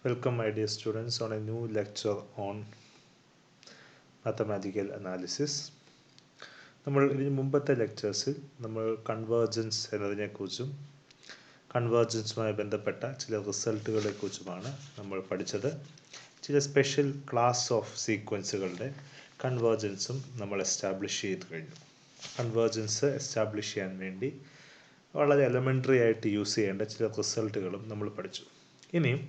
Welcome my dear students on a new lecture on mathematical analysis. നമ്മൾ ഇതിന് മുമ്പത്തെ ലെക്ചേഴ്സിൽ നമ്മൾ കൺവേർജൻസ് എന്നതിനെക്കുറിച്ചും കൺവേർജൻസുമായി ബന്ധപ്പെട്ട ചില റിസൾട്ടുകളെക്കുറിച്ചുമാണ് നമ്മൾ പഠിച്ചത്. ചില സ്പെഷ്യൽ ക്ലാസ് ഓഫ് സീക്വൻസുകളുടെ കൺവേർജൻസും നമ്മൾ എസ്റ്റാബ്ലിഷ് ചെയ്ത് കഴിഞ്ഞു. കൺവേർജൻസ് എസ്റ്റാബ്ലിഷ് ചെയ്യാൻ വേണ്ടി വളരെ എലമെൻ്ററി ആയിട്ട് യൂസ് ചെയ്യേണ്ട ചില റിസൾട്ടുകളും നമ്മൾ പഠിച്ചു. ഇനിയും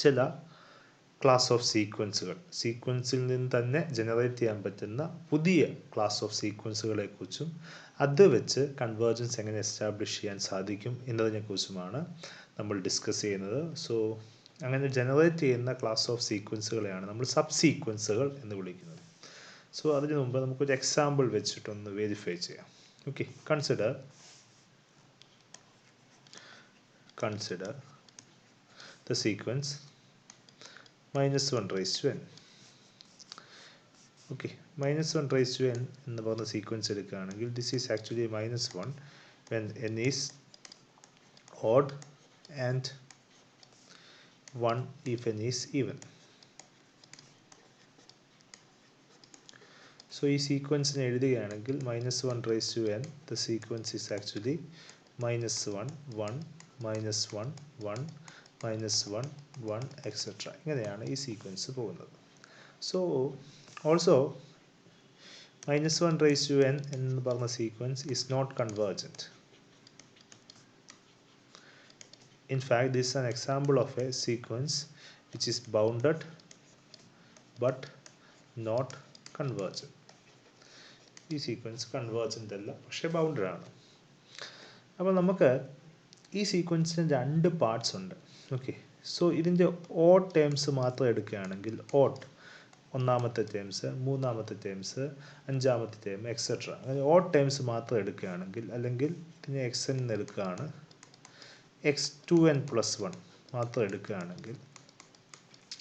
ചില ക്ലാസ് ഓഫ് സീക്വൻസിൽ നിന്ന് തന്നെ ജനറേറ്റ് ചെയ്യാൻ പറ്റുന്ന പുതിയ ക്ലാസ് ഓഫ് സീക്വൻസുകളെക്കുറിച്ചും അത് വെച്ച് കൺവേർജൻസ് എങ്ങനെ എസ്റ്റാബ്ലിഷ് ചെയ്യാൻ സാധിക്കും എന്നതിനെക്കുറിച്ചുമാണ് നമ്മൾ ഡിസ്കസ് ചെയ്യുന്നത്. സോ അങ്ങനെ ജനറേറ്റ് ചെയ്യുന്ന ക്ലാസ് ഓഫ് സീക്വൻസുകളെയാണ് നമ്മൾ സബ് സീക്വൻസുകൾ എന്ന് വിളിക്കുന്നത്. സോ അതിന് മുമ്പ് നമുക്കൊരു എക്സാമ്പിൾ വെച്ചിട്ടൊന്ന് വെരിഫൈ ചെയ്യാം. Okay, consider the sequence minus 1 raised to n. Okay, minus 1 raised to n എന്ന് പറഞ്ഞ സീക്വൻസ് എടുക്കുകയാണെങ്കിൽ this is actually minus 1 when n is odd and 1 if n is even. So ഈ സീക്വൻസിനെ എഴുതുകയാണെങ്കിൽ minus 1 raised to n, the sequence is actually minus 1 1 minus 1 1 minus 1 1 etc. ഇങ്ങനെയാണ് ഈ sequence പോകുന്നത്. So also minus 1 raised to n എന്ന് പറഞ്ഞ sequence is not convergent. In fact, this is an example of a sequence which is bounded but not convergent. ഈ sequence convergent അല്ല, പക്ഷേ bounded ആണ്. അപ്പോൾ നമുക്ക് ഈ സീക്വൻസിന് രണ്ട് പാർട്സ് ഉണ്ട്. ഓക്കെ, സോ ഇതിൻ്റെ ഓഡ് ടേംസ് മാത്രം എടുക്കുകയാണെങ്കിൽ ഓഡ് ഒന്നാമത്തെ ടേംസ്, മൂന്നാമത്തെ ടേംസ്, അഞ്ചാമത്തെ ടേം എക്സെട്ര, അങ്ങനെ ഓഡ് ടേംസ് മാത്രം എടുക്കുകയാണെങ്കിൽ, അല്ലെങ്കിൽ ഇതിനെ എക്സ് എൻ എടുക്കുകയാണ്, x2n+1 മാത്രം എടുക്കുകയാണെങ്കിൽ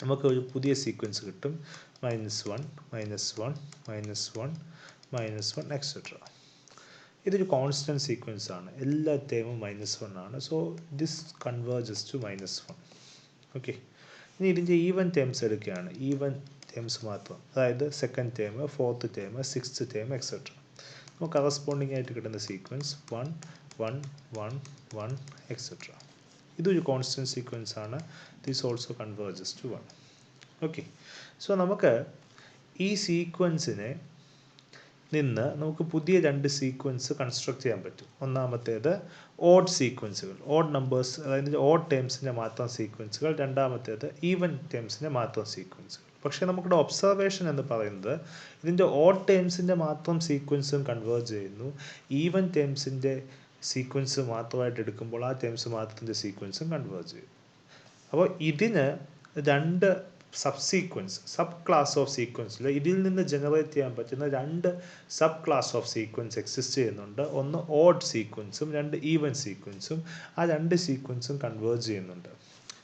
നമുക്ക് ഒരു പുതിയ സീക്വൻസ് കിട്ടും. -1 -1 -1 -1 എക്സെട്ര. ഇതൊരു കോൺസ്റ്റൻറ്റ് സീക്വൻസ് ആണ്, എല്ലാ ടേമും -1 ആണ്. So this converges to -1. Okay, ഇനി ഇതിൻ്റെ ഈവൻ ടേംസ് എടുക്കുകയാണ്, ഈവൻ ടേംസ് മാത്രം, അതായത് second term, fourth term, sixth term etcetera. നമുക്ക് കറസ്പോണ്ടിങ് ആയിട്ട് കിട്ടുന്ന സീക്വൻസ് 1 1 1 1 എക്സെട്ര. ഇതൊരു കോൺസ്റ്റൻറ്റ് സീക്വൻസ് ആണ്. This also converges to 1. Okay, so നമുക്ക് ഈ സീക്വൻസിനെ നിന്ന് നമുക്ക് പുതിയ രണ്ട് സീക്വൻസ് കൺസ്ട്രക്ട് ചെയ്യാൻ പറ്റും. ഒന്നാമത്തേത് ഓഡ് സീക്വൻസുകൾ, ഓഡ് നമ്പേഴ്സ്, അതായത് ഓഡ് ടേംസിൻ്റെ മാത്രം സീക്വൻസുകൾ. രണ്ടാമത്തേത് ഈവൻ ടേംസിൻ്റെ മാത്രം സീക്വൻസുകൾ. പക്ഷേ നമുക്കിവിടെ ഒബ്സർവേഷൻ എന്ന് പറയുന്നത് ഇതിൻ്റെ ഓഡ് ടേംസിൻ്റെ മാത്രം സീക്വൻസും കൺവേർജ് ചെയ്യുന്നു, ഈവൻ ടേംസിൻ്റെ സീക്വൻസ് മാത്രമായിട്ട് എടുക്കുമ്പോൾ ആ ടേംസ് മാത്രത്തിൻ്റെ സീക്വൻസും കൺവേർജ് ചെയ്യും. അപ്പോൾ ഇതിന് രണ്ട് സബ് ക്ലാസ് ഓഫ് സീക്വൻസിൽ ഇതിൽ നിന്ന് ജനറേറ്റ് ചെയ്യാൻ പറ്റുന്ന രണ്ട് sub class of sequence exist ചെയ്യുന്നുണ്ട്. ഒന്ന് ഓഡ് സീക്വൻസും രണ്ട് ഈവൻ സീക്വൻസും. ആ രണ്ട് സീക്വൻസും കൺവേർജ് ചെയ്യുന്നുണ്ട്,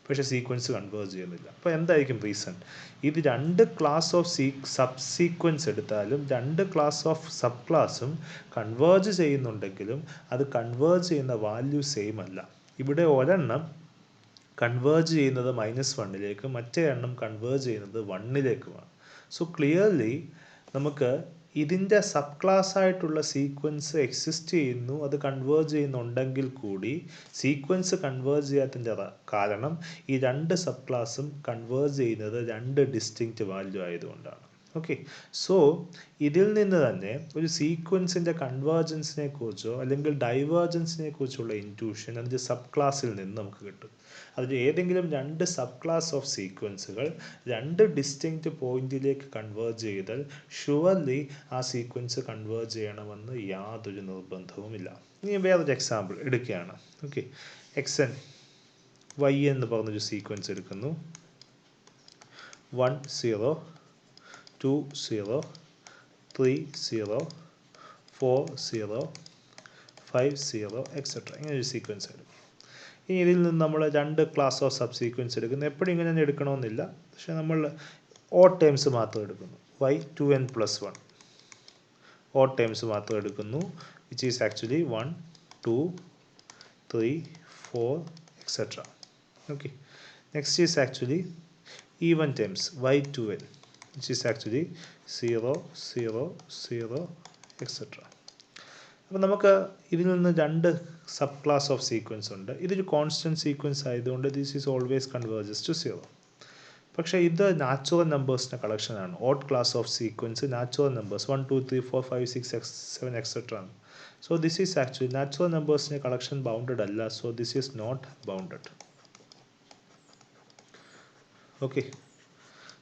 പക്ഷേ സീക്വൻസ് കൺവേർജ് ചെയ്യുന്നില്ല. അപ്പോൾ എന്തായിരിക്കും റീസൺ? ഇത് രണ്ട് ക്ലാസ് ഓഫ് സബ് സീക്വൻസ് എടുത്താലും രണ്ട് ക്ലാസ് ഓഫ് സബ് ക്ലാസ്സും കൺവേർജ് ചെയ്യുന്നുണ്ടെങ്കിലും അത് കൺവേർജ് ചെയ്യുന്ന വാല്യൂ സെയിം അല്ല. ഇവിടെ ഒരെണ്ണം കൺവേർജ് ചെയ്യുന്നത് -1ലേക്കും മറ്റേ എണ്ണം കൺവേർജ് ചെയ്യുന്നത് 1ലേക്കുമാണ്. സോ ക്ലിയർലി നമുക്ക് ഇതിൻ്റെ സബ് ക്ലാസ് ആയിട്ടുള്ള സീക്വൻസ് എക്സിസ്റ്റ് ചെയ്യുന്നു, അത് കൺവേർജ് ചെയ്യുന്നുണ്ടെങ്കിൽ കൂടി സീക്വൻസ് കൺവേർജ് ചെയ്യാത്തതിൻ്റെ കാരണം ഈ രണ്ട് സബ് ക്ലാസ്സും കൺവേർജ് ചെയ്യുന്നത് രണ്ട് ഡിസ്റ്റിങ്ക്റ്റ് വാല്യൂ ആയതുകൊണ്ടാണ്. ഓക്കെ, സോ ഇതിൽ നിന്ന് തന്നെ ഒരു സീക്വൻസിൻ്റെ കൺവേർജൻസിനെ കുറിച്ചോ അല്ലെങ്കിൽ ഡൈവേർജൻസിനെ കുറിച്ചുള്ള ഇൻറ്റ്യൂഷൻ അതിൻ്റെ സബ് ക്ലാസ്സിൽ നിന്ന് നമുക്ക് കിട്ടും. അതിൽ ഏതെങ്കിലും രണ്ട് സബ് ക്ലാസ് ഓഫ് സീക്വൻസുകൾ രണ്ട് ഡിസ്റ്റിങ്ക്റ്റ് പോയിന്റിലേക്ക് കൺവേർജ് ചെയ്താൽ ഷുവർലി ആ സീക്വൻസ് കൺവേർജ് ചെയ്യണമെന്ന് യാതൊരു നിർബന്ധവുമില്ല. ഇനി വേറൊരു എക്സാമ്പിൾ എടുക്കുകയാണ്. ഓക്കെ, xn y എന്ന് പറഞ്ഞൊരു സീക്വൻസ് എടുക്കുന്നു. 1 0 2 0 3 0 4 0 5 0 എക്സെട്ര. ഇങ്ങനെ ഒരു സീക്വൻസ് എടുക്കും. ഇനി ഇതിൽ നിന്ന് നമ്മൾ രണ്ട് ക്ലാസ് ഓഫ് സബ് സീക്വൻസ് എടുക്കുന്നു. എപ്പോഴും ഇങ്ങനെ തന്നെ എടുക്കണമെന്നില്ല, പക്ഷേ നമ്മൾ ഓഡ് ടേംസ് മാത്രം എടുക്കുന്നു. y2n+1 ഓഡ് ടേംസ് മാത്രം എടുക്കുന്നു, which is actually 1 2 3 4 etcetera. Okay, Next is actually even terms y2n, which is actually 0 0 0 etc. അപ്പോൾ നമുക്ക് ഇതിൽ നിന്ന് രണ്ട് സബ് ക്ലാസ് ഓഫ് സീക്വൻസ് ഉണ്ട്. ഇതൊരു കോൺസ്റ്റൻറ്റ് സീക്വൻസ് ആയതുകൊണ്ട് this is always converges to 0. പക്ഷേ ഇത് നാച്ചുറൽ നമ്പേഴ്സിൻ്റെ കളക്ഷനാണ്. Odd class of sequence natural numbers 1 2 3 4 5 6 7 etcetera ആണ്. So this is actually natural നമ്പേഴ്സിൻ്റെ കളക്ഷൻ ബൗണ്ടഡ് അല്ല. So this is not bounded. Okay,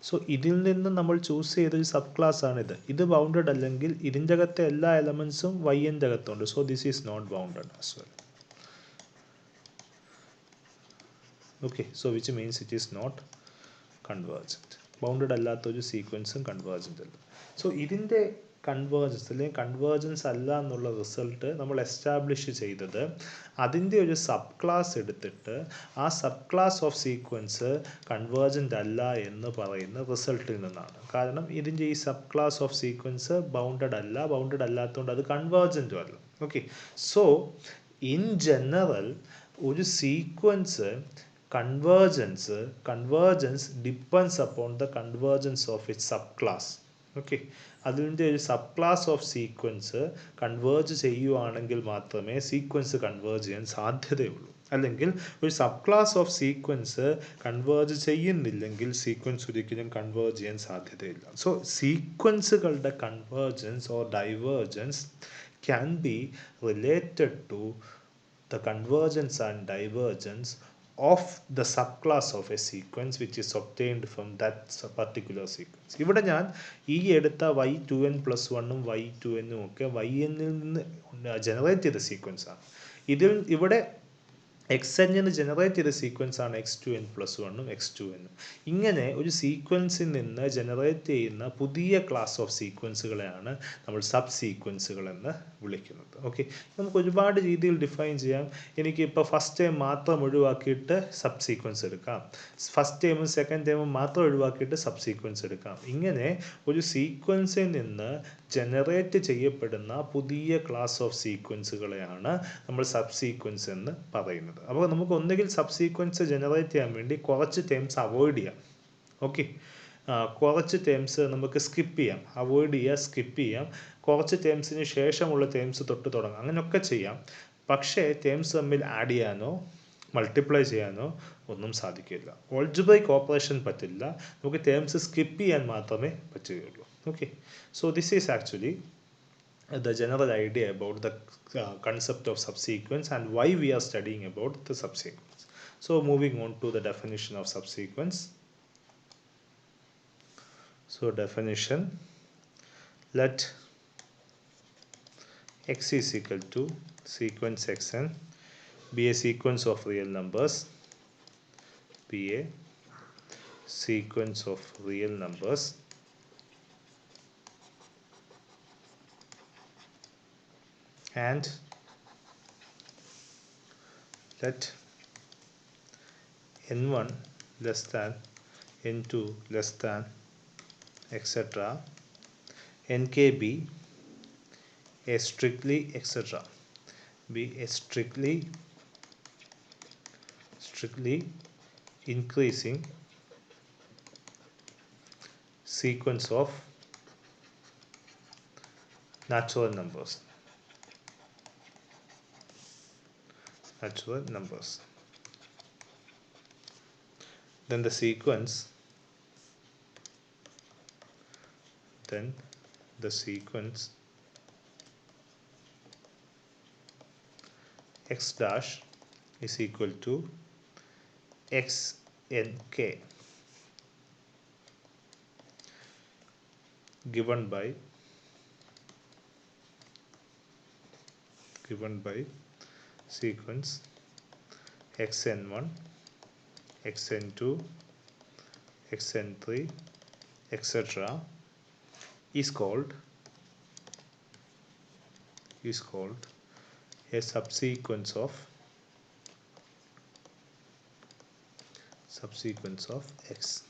so ഇതിൽ നിന്ന് നമ്മൾ ചൂസ് ചെയ്തൊരു സബ് ക്ലാസ് ആണിത്. ഇത് ബൗണ്ടഡ് അല്ലെങ്കിൽ ഇതിൻ്റെ അകത്തെ എല്ലാ എലമെൻസും വൈൻ്റെ അകത്തുണ്ട്. So this is not bounded as well. Okay, so which means it is not convergent. Bounded അല്ലാത്തൊരു സീക്വൻസും കൺവേർജൻ്റ് അല്ല. സോ ഇതിൻ്റെ കൺവേർജൻസ് അല്ലെങ്കിൽ കൺവേർജൻസ് അല്ല എന്നുള്ള റിസൾട്ട് നമ്മൾ എസ്റ്റാബ്ലിഷ് ചെയ്തത് അതിൻ്റെ ഒരു സബ് ക്ലാസ് എടുത്തിട്ട് ആ sub class of sequence convergent അല്ല എന്ന് പറയുന്ന റിസൾട്ടിൽ നിന്നാണ്. കാരണം ഇതിൻ്റെ ഈ sub class of sequence bounded അല്ല, ബൗണ്ടഡ് അല്ലാത്തതുകൊണ്ട് അത് കൺവേർജൻറ്റും അല്ല. ഓക്കെ, സോ ഇൻ ജനറൽ ഒരു sequence convergence depends upon the convergence of its subclass. Okay, അതിൻ്റെ ഒരു sub class of sequence converge ചെയ്യുവാണെങ്കിൽ മാത്രമേ സീക്വൻസ് കൺവേർജ് ചെയ്യാൻ സാധ്യതയുള്ളൂ. അല്ലെങ്കിൽ ഒരു sub class of sequence converge ചെയ്യുന്നില്ലെങ്കിൽ സീക്വൻസ് ഒരിക്കലും കൺവേർജ് ചെയ്യാൻ സാധ്യതയില്ല. So സീക്വൻസുകളുടെ convergence or divergence can be related to the convergence and divergence of the subclass of a sequence which is obtained from that particular sequence. ഇവിടെ ഞാൻ ഈ എടുത്ത y2n+1 y2n ഒക്കെ yn നിന്ന് ജനറേറ്റ് ചെയ്ത സീക്വൻസ് ആണ്. ഇവിടെ എക്സ്എന്നിന് ജനറേറ്റ് ചെയ്ത സീക്വൻസ് ആണ് x2n+1 x2n. ഇങ്ങനെ ഒരു സീക്വൻസിൽ നിന്ന് ജനറേറ്റ് ചെയ്യുന്ന പുതിയ ക്ലാസ് ഓഫ് സീക്വൻസുകളെയാണ് നമ്മൾ സബ് സീക്വൻസുകൾ എന്ന് വിളിക്കുന്നത്. ഓക്കെ, നമുക്ക് ഒരുപാട് രീതിയിൽ ഡിഫൈൻ ചെയ്യാം. എനിക്കിപ്പോൾ ഫസ്റ്റ് ടൈം മാത്രം ഒഴിവാക്കിയിട്ട് സബ് സീക്വൻസ് എടുക്കാം, ഫസ്റ്റ് ടൈമും സെക്കൻഡ് ടൈമും മാത്രം ഒഴിവാക്കിയിട്ട് സബ് സീക്വൻസ് എടുക്കാം. ഇങ്ങനെ ഒരു സീക്വൻസിൽ നിന്ന് ജനറേറ്റ് ചെയ്യപ്പെടുന്ന പുതിയ ക്ലാസ് ഓഫ് സീക്വൻസുകളെയാണ് നമ്മൾ സബ് സീക്വൻസ് എന്ന് പറയുന്നത്. അപ്പോൾ നമുക്ക് ഒന്നുകിൽ സബ് സീക്വൻസ് ജനറേറ്റ് ചെയ്യാൻ വേണ്ടി കുറച്ച് ടേംസ് അവോയ്ഡ് ചെയ്യാം. ഓക്കെ, കുറച്ച് ടേംസ് നമുക്ക് സ്കിപ്പ് ചെയ്യാം, അവോയ്ഡ് ചെയ്യുക, സ്കിപ്പ് ചെയ്യാം. കുറച്ച് ടേംസിന് ശേഷമുള്ള ടേംസ് തൊട്ട് തുടങ്ങാം, അങ്ങനെയൊക്കെ ചെയ്യാം. പക്ഷേ ടേംസ് തമ്മിൽ ആഡ് ചെയ്യാനോ മൾട്ടിപ്ലൈ ചെയ്യാനോ ഒന്നും സാധിക്കില്ല. ഓൾജിബ്രിക് ഓപ്പറേഷൻ പറ്റില്ല, നമുക്ക് ടേംസ് സ്കിപ്പ് ചെയ്യാൻ മാത്രമേ പറ്റുകയുള്ളൂ. Okay, so this is actually the general idea about the concept of subsequence and why we are studying about the subsequence. So moving on to the definition of subsequence. So definition: let x is equal to sequence xn be a sequence of real numbers, be a sequence of real numbers and let n1 less than n2 less than etc. nk be a strictly etc. be a strictly increasing sequence of natural numbers. Then the sequence x dash is equal to xnk given by sequence xn1 xn2 xn3 etc. is called a subsequence of x.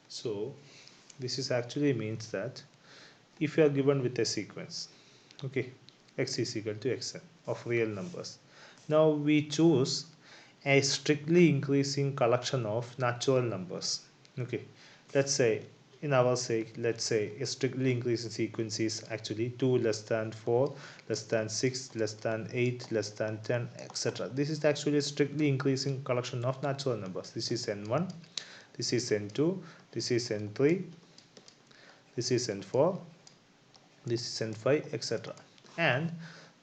So this is actually means that if you are given with a sequence, okay, x is equal to xn of real numbers, now we choose a strictly increasing collection of natural numbers. Okay, let's say in our sake, let's say a strictly increasing sequence is actually 2 less than 4 less than 6 less than 8 less than 10 etc. This is actually a strictly increasing collection of natural numbers. This is n1, this is n2, this is n3, this is n4, this is n5 etc. And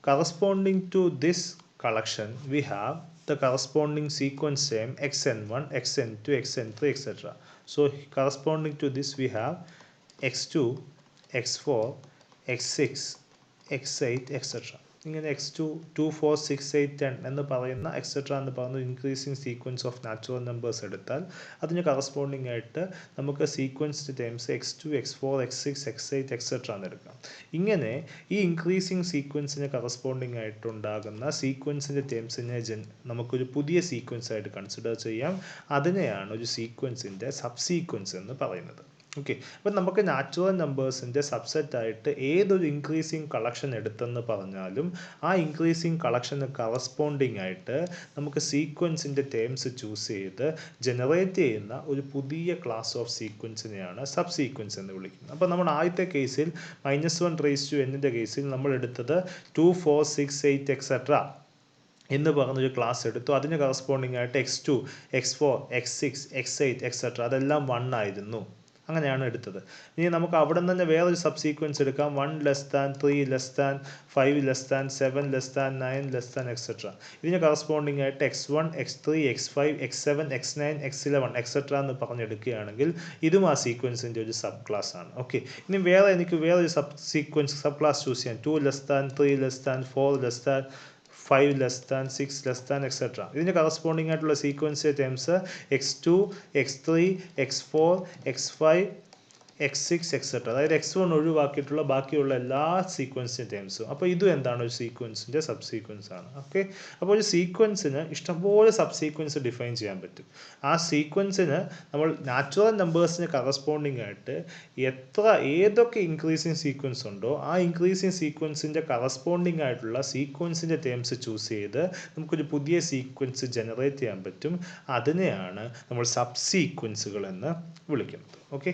corresponding to this collection we have the corresponding sequence name xn1, xn2, xn3 etc. So corresponding to this we have x2, x4, x6, x8 etc. ഇങ്ങനെ x2, 2, 4, 6, 8, 10 എന്ന് പറയുന്ന etcetera എന്ന് പറയുന്ന increasing sequence of natural numbers എടുത്താൽ അതിന് corresponding ആയിട്ട് നമുക്ക് sequenced terms x2, x4, x6, x8 etcetera എന്ന് എടുക്കാം. ഇങ്ങനെ ഈ ഇൻക്രീസിങ് സീക്വൻസിന് കറസ്പോണ്ടിങ് ആയിട്ടുണ്ടാകുന്ന സീക്വൻസിൻ്റെ ടേംസിനെ നമുക്കൊരു പുതിയ സീക്വൻസ് ആയിട്ട് കൺസിഡർ ചെയ്യാം. അതിനെയാണ് ഒരു സീക്വൻസിൻ്റെ സബ് സീക്വൻസ് എന്ന് പറയുന്നത്. ഓക്കെ, അപ്പം നമുക്ക് നാച്ചുറൽ നമ്പേഴ്സിൻ്റെ സബ്സെറ്റ് ആയിട്ട് ഏതൊരു ഇൻക്രീസിങ് കളക്ഷൻ എടുത്തെന്ന് പറഞ്ഞാലും ആ ഇൻക്രീസിങ് കളക്ഷന് കറസ്പോണ്ടിങ് ആയിട്ട് നമുക്ക് സീക്വൻസിൻ്റെ ടേംസ് ചൂസ് ചെയ്ത് ജനറേറ്റ് ചെയ്യുന്ന ഒരു പുതിയ ക്ലാസ് ഓഫ് സീക്വൻസിനെയാണ് സബ് സീക്വൻസ് എന്ന് വിളിക്കുന്നത്. അപ്പോൾ നമ്മൾ ആദ്യത്തെ കേസിൽ -1n കേസിൽ നമ്മൾ എടുത്തത് 2, 4, 6, 8 എക്സെട്ര എന്ന് പറഞ്ഞൊരു ക്ലാസ് എടുത്തു. അതിന് കറസ്പോണ്ടിങ് ആയിട്ട് x2, x4, x6, x8 etcetera അതെല്ലാം 1 ആയിരുന്നു. അങ്ങനെയാണ് എടുത്തത്. ഇനി നമുക്ക് അവിടെ നിന്ന് തന്നെ വേറൊരു സബ് സീക്വൻസ് എടുക്കാം. 1 less than 3 less than 5 less than 7 less than 9 less than etcetera. ഇതിന് കറസ്പോണ്ടിങ് ആയിട്ട് x1, x3, x5, x7, x9, x11 etcetera എന്ന് പറഞ്ഞെടുക്കുകയാണെങ്കിൽ ഇതും ആ സീക്വൻസിൻ്റെ ഒരു സബ് ക്ലാസ് ആണ്. ഓക്കെ, ഇനി എനിക്ക് വേറൊരു സബ് ക്ലാസ് ചൂസ് ചെയ്യാം. 2 less than 3 less than 4 less than 5 less than 6 less than etcetera. ഇതിന് കറസ്പോണ്ടിങ് ആയിട്ടുള്ള sequence terms x2, x3, x4, x5, x6 etcetera. അതായത് x1 ഒഴിവാക്കിയിട്ടുള്ള ബാക്കിയുള്ള എല്ലാ സീക്വൻസിൻ്റെ ടേംസും. അപ്പോൾ ഇതും എന്താണ് ഒരു സീക്വൻസിൻ്റെ സബ് സീക്വൻസ് ആണ്. ഓക്കെ, അപ്പോൾ ഒരു സീക്വൻസിന് ഇഷ്ടംപോലെ സബ് സീക്വൻസ് ഡിഫൈൻ ചെയ്യാൻ പറ്റും. ആ സീക്വൻസിന് നമ്മൾ നാച്ചുറൽ നമ്പേഴ്സിന് കറസ്പോണ്ടിങ് ആയിട്ട് ഏതൊക്കെ ഇൻക്രീസിങ് സീക്വൻസ് ഉണ്ടോ ആ ഇൻക്രീസിങ് സീക്വൻസിൻ്റെ കറസ്പോണ്ടിങ് ആയിട്ടുള്ള സീക്വൻസിൻ്റെ ടേംസ് ചൂസ് ചെയ്ത് നമുക്കൊരു പുതിയ സീക്വൻസ് ജനറേറ്റ് ചെയ്യാൻ പറ്റും. അതിനെയാണ് നമ്മൾ സബ് സീക്വൻസുകൾ എന്ന് വിളിക്കുന്നത്. ഓക്കെ,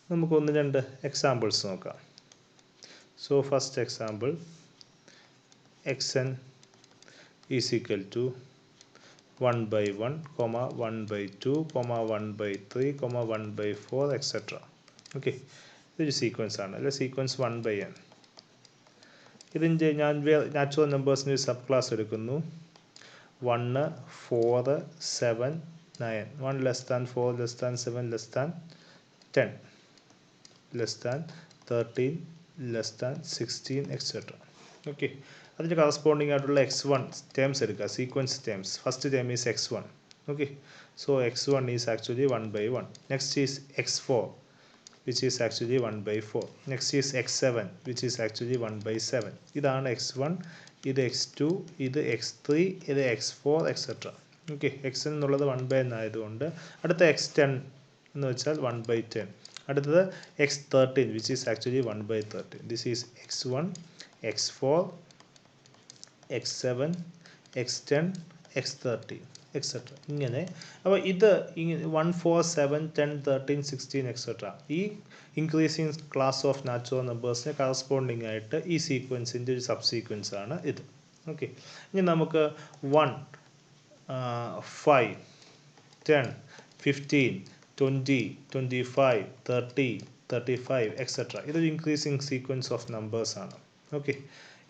നമുക്ക് 1-2 എക്സാമ്പിൾസ് നോക്കാം. So first example xn is equal to 1/1, 1/2, 1/3, 1/4 etcetera. Okay, ഇതൊരു സീക്വൻസ് ആണ് അല്ലെ, സീക്വൻസ് 1/n. ഇതിൻ്റെ ഞാൻ നാച്ചുറൽ നമ്പേഴ്സിൻ്റെ ഒരു സബ് ക്ലാസ് എടുക്കുന്നു. 1, 4, 7, 9. 1 less than 4 less than 7 less than 10 less than 13 less than 16 etcetera. Okay, അതിന് കറസ്പോണ്ടിങ് ആയിട്ടുള്ള x1 ടേംസ് എടുക്കുക, sequence terms. First term is x1. Okay, so x1 is actually 1/1. Next is x4 which is actually 1/4. Next is x7 which is actually 1/7. ഇതാണ് x1, ഇത് x2, ഇത് x3, ഇത് x4 etcetera. Okay, xn എന്നുള്ളത് 1/n ആയതുകൊണ്ട് അടുത്ത x10 എന്ന് വെച്ചാൽ 1/10. അടുത്തത് x13 which is actually 1/13. This is x1, x4, x7, x10, x13 etcetera. ഇങ്ങനെ അപ്പോൾ ഇത് 1, 4, 7, 10, 13, 16 എക്സെട്ര ഈ ഇൻക്രീസിങ് ക്ലാസ് ഓഫ് നാച്ചുറൽ നമ്പേഴ്സിന് കറസ്പോണ്ടിങ് ആയിട്ട് ഈ സീക്വൻസിൻ്റെ ഒരു സബ് സീക്വൻസ് ആണ് ഇത്. ഓക്കെ, ഇനി നമുക്ക് 1, 5, 10, 15, 20, 25, 30, 35 എക്സെട്ര ഇതൊരു ഇൻക്രീസിങ് സീക്വൻസ് ഓഫ് നമ്പേഴ്സ് ആണ്. ഓക്കെ,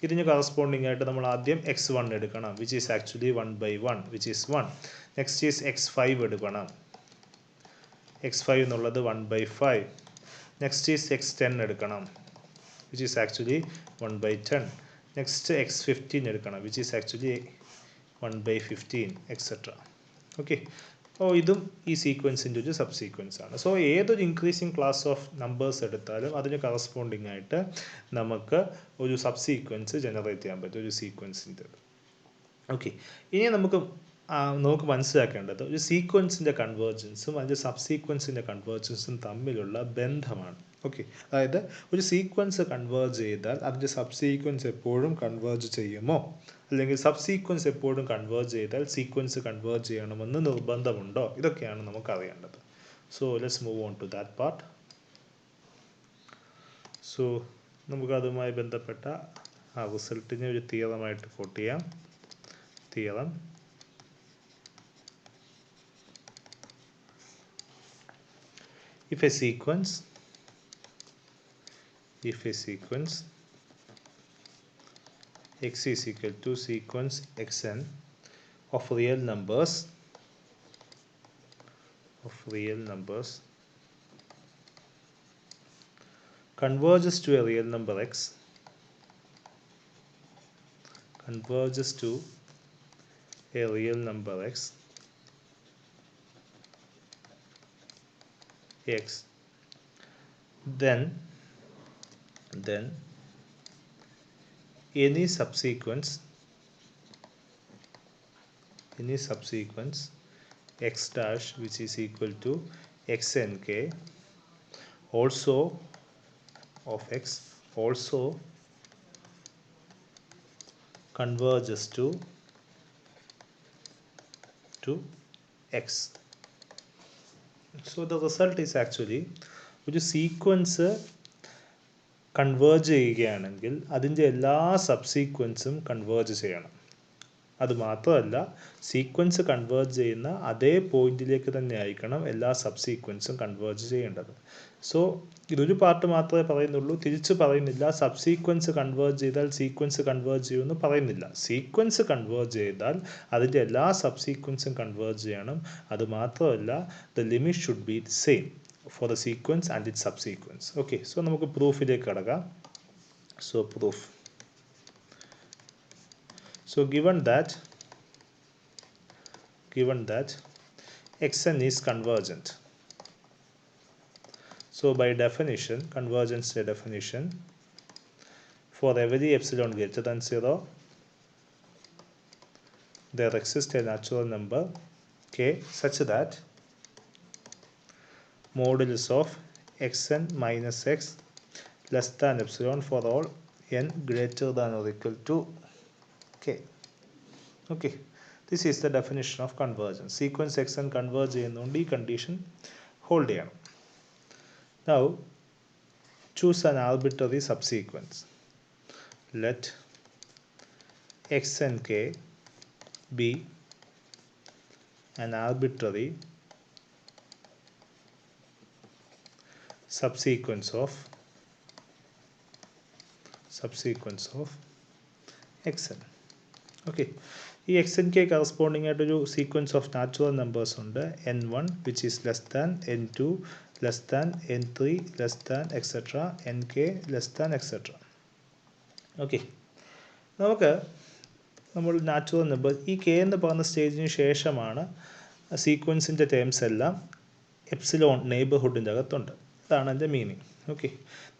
ഇതിന് കറസ്പോണ്ടിങ് ആയിട്ട് നമ്മൾ ആദ്യം x1 എടുക്കണം which is actually 1/1 which is 1. Next is x5 എടുക്കണം, x5 എന്നുള്ളത് 1/5. നെക്സ്റ്റ് ഈസ് x10 എടുക്കണം which is actually 1/10. Next x15 എടുക്കണം which is actually 1/15 etcetera. Okay, അപ്പോൾ ഇതും ഈ സീക്വൻസിൻ്റെ ഒരു സബ് സീക്വൻസ് ആണ്. സോ ഏതൊരു ഇൻക്രീസിങ് ക്ലാസ് ഓഫ് നമ്പേഴ്സ് എടുത്താലും അതിന് കറസ്പോണ്ടിങ് ആയിട്ട് നമുക്ക് ഒരു സബ് സീക്വൻസ് ജനറേറ്റ് ചെയ്യാൻ പറ്റും ഒരു സീക്വൻസിൻ്റെ. ഓക്കെ, ഇനി നമുക്ക് മനസ്സിലാക്കേണ്ടത് ഒരു സീക്വൻസിൻ്റെ കൺവേർജൻസും അതിൻ്റെ സബ് സീക്വൻസിൻ്റെ കൺവേർജൻസും തമ്മിലുള്ള ബന്ധമാണ്. ഓക്കെ, അതായത് ഒരു സീക്വൻസ് കൺവേർജ് ചെയ്താൽ അതിൻ്റെ സബ് സീക്വൻസ് എപ്പോഴും കൺവേർജ് ചെയ്യുമോ, അല്ലെങ്കിൽ സബ് സീക്വൻസ് എപ്പോഴും കൺവേർജ് ചെയ്താൽ സീക്വൻസ് കൺവേർജ് ചെയ്യണമെന്ന് നിർബന്ധമുണ്ടോ, ഇതൊക്കെയാണ് നമുക്ക് അറിയേണ്ടത്. So let's move on to that part. So നമുക്കതുമായി ബന്ധപ്പെട്ട ആ റിസൾട്ടിനെ ഒരു തിയറമായിട്ട് കോട്ട് ചെയ്യാം. Theorem if a sequence x is equal to sequence xn of real numbers converges to a real number x, then any subsequence x dash which is equal to xnk also of x also converges to x. So the result is actually ഒരു sequence converge ചെയ്യുകയാണെങ്കിൽ അതിൻ്റെ എല്ലാ സബ്സീക്വൻസും converge ചെയ്യണം. അതുമാത്രമല്ല, sequence converge ചെയ്യുന്ന അതേ പോയിന്റിലേക്ക് തന്നെ ആയിരിക്കണം എല്ലാ സബ്സീക്വൻസും കൺവേർജ് ചെയ്യേണ്ടത്. സോ ഇതൊരു പാർട്ട് മാത്രമേ പറയുന്നുള്ളൂ, തിരിച്ച് പറയുന്നില്ല സബ്സീക്വൻസ് കൺവേർജ് ചെയ്താൽ സീക്വൻസ് കൺവേർജ് ചെയ്യുമെന്ന് പറയുന്നില്ല. സീക്വൻസ് കൺവേർജ് ചെയ്താൽ അതിൻ്റെ എല്ലാ സബ്സീക്വൻസും കൺവേർജ് ചെയ്യണം. അതുമാത്രമല്ല, the limit should be same for the sequence and its subsequence. Okay, so നമുക്ക് പ്രൂഫിലേക്ക് കടക്കാം. So proof. So given that xn is convergent. So by definition, convergence definition, for every epsilon greater than 0, there exists a natural number k such that modulus of xn minus x less than epsilon for all n greater than or equal to k. Okay, this is the definition of convergence. Sequence xn converge ചെയ്യുന്നതുകൊണ്ട് ഈ condition hold ചെയ്യണം. Now choose an arbitrary subsequence. Let xnk be an arbitrary subsequence of xn. Okay, ഈ xnk corresponding ആയിട്ടൊരു sequence of natural numbers ഉണ്ട്. n1 which is less than n2 less than n3 less than etcetera nk less than etcetera. Okay, നമ്മൾ natural number ഈ k എന്ന് പറയുന്ന സ്റ്റേജിന് ശേഷമാണ് സീക്വൻസിൻ്റെ terms എല്ലാം epsilon നെയ്ബർഹുഡിൻ്റെ അകത്തുണ്ട്. അതാണ് അതിൻ്റെ മീനിങ്. ഓക്കെ,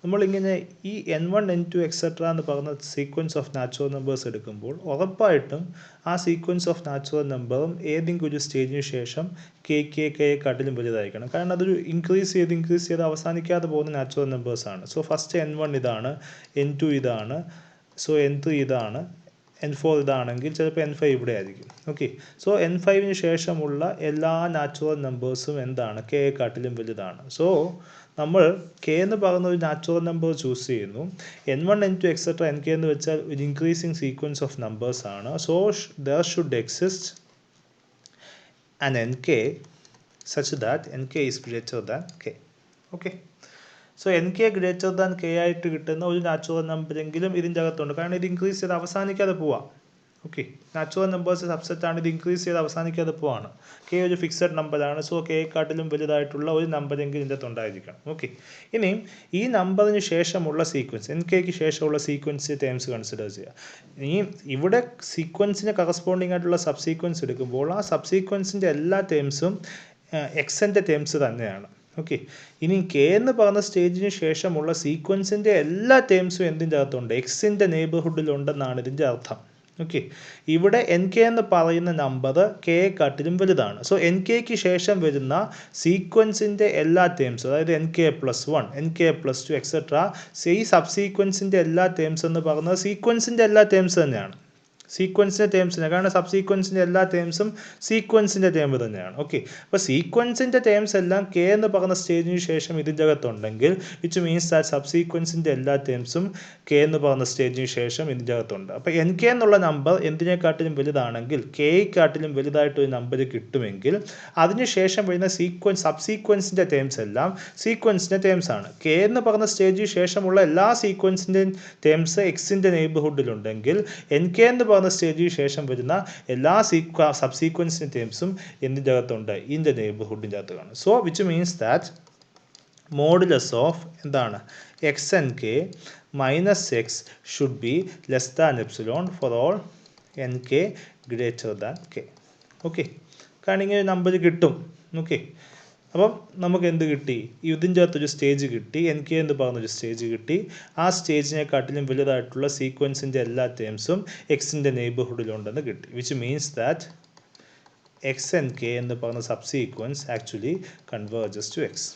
നമ്മളിങ്ങനെ ഈ n1 n2 എക്സെട്ര എന്ന് പറയുന്ന സീക്വൻസ് ഓഫ് നാച്ചുറൽ നമ്പേഴ്സ് എടുക്കുമ്പോൾ ഉറപ്പായിട്ടും ആ സീക്വൻസ് ഓഫ് നാച്ചുറൽ നമ്പറും ഏതെങ്കിലും ഒരു സ്റ്റേജിന് ശേഷം കെയെക്കാട്ടിലും വലുതായിരിക്കണം. കാരണം അതൊരു ഇൻക്രീസ് ചെയ്ത് അവസാനിക്കാതെ പോകുന്ന നാച്ചുറൽ നമ്പേഴ്സാണ്. സോ ഫസ്റ്റ് n1 ഇതാണ്, n2 ഇതാണ്, സോ n3 ഇതാണ്, n4 ഇതാണെങ്കിൽ ചിലപ്പോൾ n5 ഇവിടെ ആയിരിക്കും. ഓക്കെ, സോ n5ന് ശേഷമുള്ള എല്ലാ നാച്ചുറൽ നമ്പേഴ്സും എന്താണ്, കെയെക്കാട്ടിലും വലുതാണ്. സോ നമ്മൾ k എന്ന് പറയുന്ന ഒരു നാച്ചുറൽ നമ്പർ ചൂസ് ചെയ്യുന്നു. n1 n2 എക്സെട്ര nk എന്ന് വെച്ചാൽ ഒരു ഇൻക്രീസിങ് സീക്വൻസ് ഓഫ് നമ്പേഴ്സ് ആണ്. So there should exist an nk such that nk is greater than k. Okay, so nk greater than k ആയിട്ട് കിട്ടുന്ന ഒരു നാച്ചുറൽ നമ്പറെങ്കിലും ഇതിൻ്റെ അകത്തുണ്ട്. കാരണം ഇത് ഇൻക്രീസ് ചെയ്ത് അവസാനിക്കാതെ പോവാം. ഓക്കെ, നാച്ചുറൽ നമ്പേഴ്സ് സബ്സെറ്റാണ്, ഇത് ഇൻക്രീസ് ചെയ്ത് അവസാനിക്കാതെ പോവാണ്. k ഒരു ഫിക്സഡ് നമ്പറാണ്. സോ കെയെക്കാട്ടിലും വലുതായിട്ടുള്ള ഒരു നമ്പറെങ്കിലും ഇതിൻ്റെ അകത്ത് ഉണ്ടായിരിക്കണം. ഓക്കെ, ഇനിയും ഈ നമ്പറിന് ശേഷമുള്ള സീക്വൻസ് nkക്ക് ശേഷമുള്ള സീക്വൻസ് ടേംസ് കൺസിഡർ ചെയ്യുക. ഇനി ഇവിടെ സീക്വൻസിന് കറസ്പോണ്ടിങ് ആയിട്ടുള്ള സബ് സീക്വൻസ് എടുക്കുമ്പോൾ ആ സബ് സീക്വൻസിൻ്റെ എല്ലാ ടേംസും എക്സിൻ്റെ ടേംസ് തന്നെയാണ്. ഓക്കെ, ഇനി k എന്ന് പറയുന്ന സ്റ്റേജിന് ശേഷമുള്ള സീക്വൻസിൻ്റെ എല്ലാ ടേംസും എന്തിൻ്റെ അകത്തുണ്ട്, എക്സിൻ്റെ നെയ്ബർഹുഡിലുണ്ടെന്നാണ് ഇതിൻ്റെ അർത്ഥം. ഓക്കെ, ഇവിടെ എൻ കെ എന്ന് പറയുന്ന നമ്പർ കെയെക്കാട്ടിലും വലുതാണ്. സോ എൻ കെക്ക് ശേഷം വരുന്ന സീക്വൻസിൻ്റെ എല്ലാ ടേംസും, അതായത് N K plus 1, N K plus 2 etcetera, ഈ സബ് സീക്വൻസിൻ്റെ എല്ലാ ടേംസ് എന്ന് പറയുന്നത് സീക്വൻസിൻ്റെ എല്ലാ ടേംസ് തന്നെയാണ്. സീക്വൻസിൻ്റെ ടേംസിന്, കാരണം സബ് സീക്വൻസിൻ്റെ എല്ലാ ടേംസും സീക്വൻസിൻ്റെ ടേം തന്നെയാണ്. ഓക്കെ, അപ്പോൾ സീക്വൻസിൻ്റെ ടേംസ് എല്ലാം കെ എന്ന് പറയുന്ന സ്റ്റേജിന് ശേഷം ഇതിൻ്റെ അകത്തുണ്ടെങ്കിൽ വിച്ച് മീൻസ് ദാറ്റ് സബ് സീക്വൻസിൻ്റെ എല്ലാ ടേംസും കെ എന്ന് പറയുന്ന സ്റ്റേജിന് ശേഷം ഇതിൻ്റെ അകത്തുണ്ട്. അപ്പോൾ എൻ കെ എന്നുള്ള നമ്പർ എന്തിനെക്കാട്ടിലും വലുതാണെങ്കിൽ കെയെക്കാട്ടിലും വലുതായിട്ടൊരു നമ്പർ കിട്ടുമെങ്കിൽ അതിനുശേഷം വരുന്ന സബ് സീക്വൻസിൻ്റെ ടേംസ് എല്ലാം സീക്വൻസിൻ്റെ ടേംസ് ആണ്. കെ എന്ന് പറയുന്ന സ്റ്റേജിന് ശേഷമുള്ള എല്ലാ സീക്വൻസിൻ്റെയും ടേംസ് എക്സിൻ്റെ നെയ്ബർഹുഡിലുണ്ടെങ്കിൽ എൻ കെ എന്ന് പറയുന്ന സ്റ്റേജിന് ശേഷം വരുന്ന എല്ലാ സബ് സീക്വൻസിൻ്റെ ടേംസും എന്തിൻ്റെ അകത്തുണ്ട്, ഇതിൻ്റെ നെയ്ബർഹുഡിൻ്റെ അകത്ത് കാണും. So which means that modulus of എന്താണ് x n k minus x should be less than epsilon for all n k greater than k. Okay, കാരണം ഇങ്ങനെ നമ്പർ കിട്ടും. ഓക്കെ, അപ്പം നമുക്ക് എന്ത് കിട്ടി, ഇതിൻ്റെ അകത്തൊരു സ്റ്റേജ് കിട്ടി, എൻ കെ എന്ന് പറഞ്ഞൊരു സ്റ്റേജ് കിട്ടി. ആ സ്റ്റേജിനെക്കാട്ടിലും വലുതായിട്ടുള്ള സീക്വൻസിൻ്റെ എല്ലാ ടേംസും എക്സിൻ്റെ നെയ്ബർഹുഡിലുണ്ടെന്ന് കിട്ടി. Which means that x n k എന്ന് പറഞ്ഞ subsequence actually converges to x.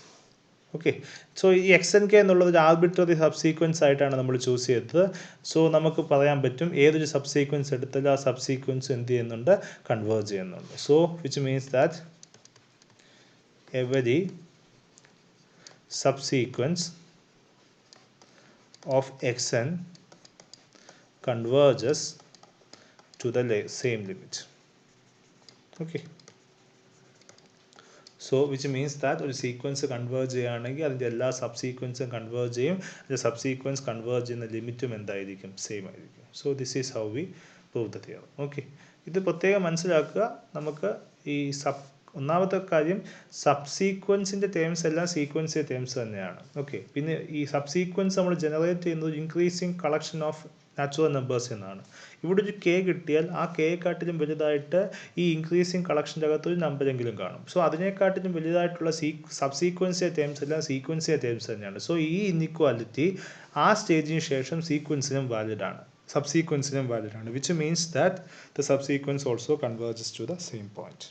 Okay, so ഈ എക്സ് എൻ കെ എന്നുള്ളത് ഒരു ആർബിട്രറി സബ് സീക്വൻസ് ആയിട്ടാണ് നമ്മൾ ചൂസ് ചെയ്തത്. സോ നമുക്ക് പറയാൻ പറ്റും ഏതൊരു സബ് സീക്വൻസ് എടുത്താലും ആ സബ് സീക്വൻസ് എന്ത് ചെയ്യുന്നുണ്ട്, കൺവേർജ് ചെയ്യുന്നുണ്ട്. So which means that every subsequence of xn converges to the same limit. Okay, so which means that ഒരു സീക്വൻസ് കൺവേർജ് ചെയ്യുകയാണെങ്കിൽ അതിൻ്റെ എല്ലാ സബ് സീക്വൻസും കൺവേർജ് ചെയ്യും. അതിൻ്റെ സബ് സീക്വൻസ് കൺവേർജ് ചെയ്യുന്ന ലിമിറ്റും എന്തായിരിക്കും, സെയിം ആയിരിക്കും. So this is how we prove the theorem. Okay, ഇത് പ്രത്യേകം മനസ്സിലാക്കുക. നമുക്ക് ഈ ഒന്നാമത്തെ കാര്യം സബ് സീക്വൻസിൻ്റെ ടേംസ് എല്ലാം സീക്വൻസിൻ്റെ ടേംസ് തന്നെയാണ്. ഓക്കെ, പിന്നെ ഈ സബ് സീക്വൻസ് നമ്മൾ ജനറേറ്റ് ചെയ്യുന്നത് increasing collection of natural numbers എന്നാണ്. ഇവിടെ ഒരു കെ കിട്ടിയാൽ ആ കെയെക്കാട്ടിലും വലുതായിട്ട് ഈ ഇൻക്രീസിങ് കളക്ഷൻ്റെ അകത്തൊരു നമ്പരെങ്കിലും കാണും. സോ അതിനെക്കാട്ടിലും വലുതായിട്ടുള്ള സബ് സീക്വൻസിൻ്റെ ടേംസ് എല്ലാം സീക്വൻസിൻ്റെ ടേംസ് തന്നെയാണ്. സോ ഈ ഇൻഇക്വാലിറ്റി ആ സ്റ്റേജിന് ശേഷം സീക്വൻസിനും വാലിഡ് ആണ്, സബ് സീക്വൻസിനും വാലിഡ് ആണ്. Which means that the subsequence also converges to the same point.